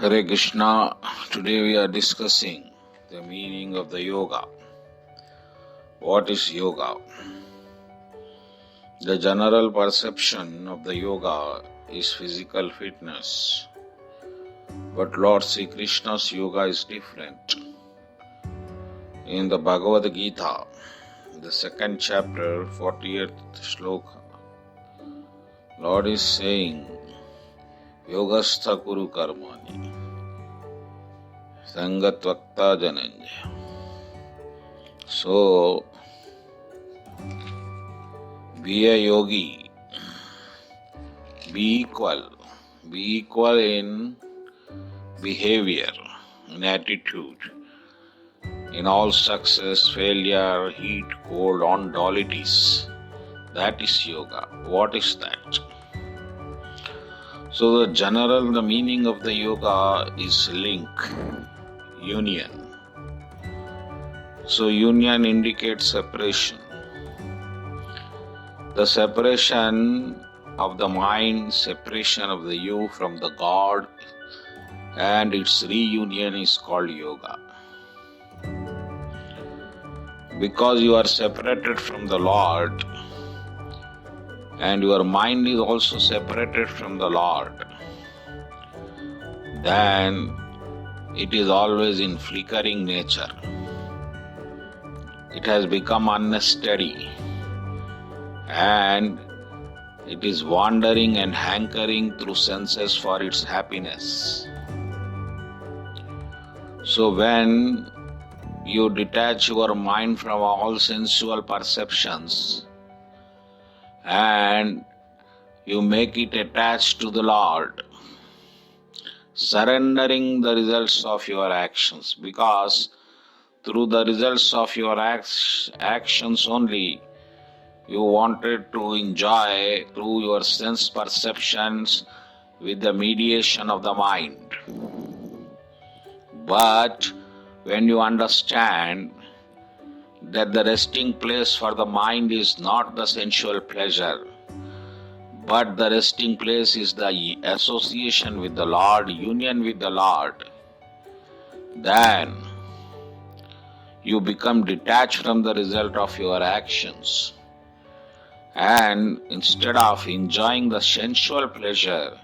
Hare Krishna. Today we are discussing the meaning of the yoga. What is yoga? The general perception of the yoga is physical fitness. But Lord Sri Krishna's yoga is different. In the Bhagavad Gita, the second chapter, 48th shloka, Lord is saying, Yogastha Kuru Karmani Sangatvakta Jananja. So, be a yogi, be equal in behavior, in attitude, in all success, failure, heat, cold, on dualities. That is yoga. What is that? So the meaning of the yoga is link, union. So union indicates separation. The separation of the mind, separation of the you from the God, and its reunion is called yoga. Because you are separated from the Lord, and your mind is also separated from the Lord, then it is always in flickering nature. It has become unsteady, and it is wandering and hankering through senses for its happiness. So when you detach your mind from all sensual perceptions and you make it attached to the Lord, surrendering the results of your actions, because through the results of your actions only you wanted to enjoy through your sense perceptions with the mediation of the mind. But when you understand that the resting place for the mind is not the sensual pleasure, but the resting place is the association with the Lord, union with the Lord, then you become detached from the result of your actions. And instead of enjoying the sensual pleasure,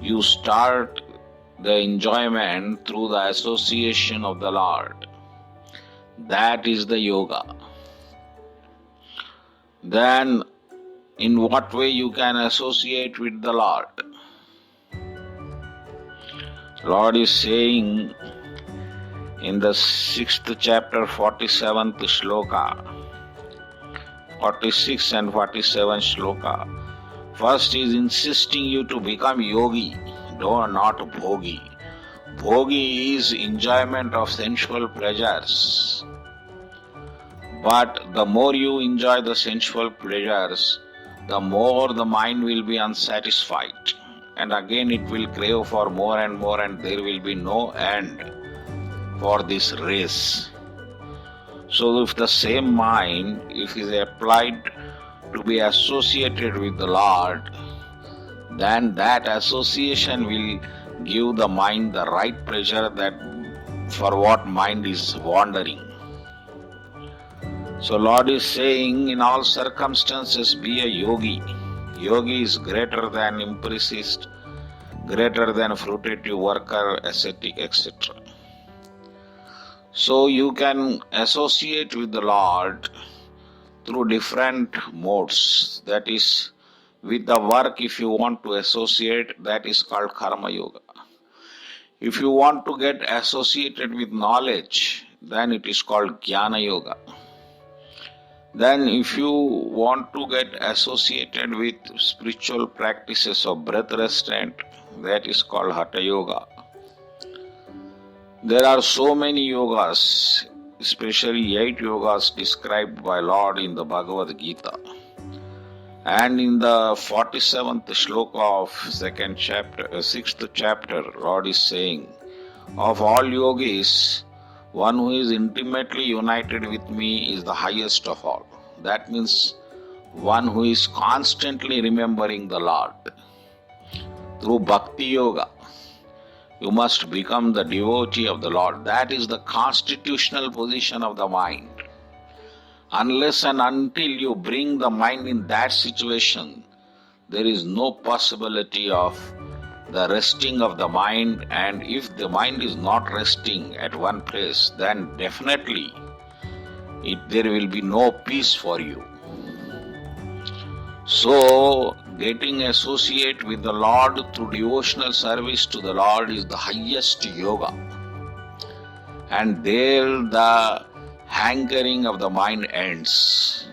you start the enjoyment through the association of the Lord. That is the yoga. Then, in what way you can associate with the Lord? Lord is saying in the 6th chapter, 47th shloka, 46 and 47 shloka. First is insisting you to become yogi, though not bhogi. Bhogi is enjoyment of sensual pleasures. But the more you enjoy the sensual pleasures, the more the mind will be unsatisfied. And again it will crave for more, and there will be no end for this race. So if the same mind, if is applied to be associated with the Lord, then that association will give the mind the right pleasure that for what mind is wandering. So Lord is saying, in all circumstances be a yogi. Yogi is greater than empiricist, greater than fruitative worker, ascetic, etc. So you can associate with the Lord through different modes. That is, with the work, if you want to associate, that is called karma yoga. If you want to get associated with knowledge, then it is called jnana yoga. Then if you want to get associated with spiritual practices of breath restraint, that is called hatha yoga. There are so many yogas, especially 8 yogas described by Lord in the Bhagavad Gita. And in the 47th shloka of 6th chapter, Lord is saying, of all yogis, one who is intimately united with me is the highest of all. That means one who is constantly remembering the Lord. Through bhakti yoga, You must become the devotee of the Lord. That is the constitutional position of the mind. Unless and until you bring the mind in that situation, there is no possibility of the resting of the mind, and if the mind is not resting at one place, then definitely there will be no peace for you. So, getting associate with the Lord through devotional service to the Lord is the highest yoga. And there the hankering of the mind ends.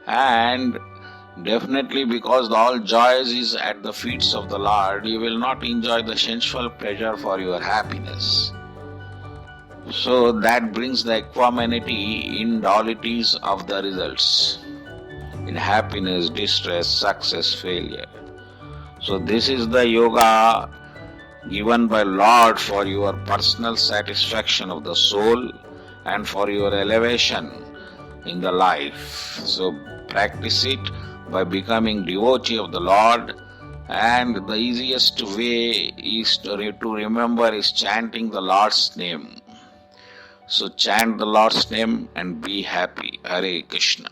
And definitely, because all joys is at the feet of the Lord, you will not enjoy the sensual pleasure for your happiness. So that brings the equanimity in dualities of the results, in happiness, distress, success, failure. So this is the yoga given by Lord for your personal satisfaction of the soul and for your elevation in the life. So practice it by becoming devotee of the Lord, and the easiest way is to remember is chanting the Lord's name. So chant the Lord's name and be happy. Hare Krishna.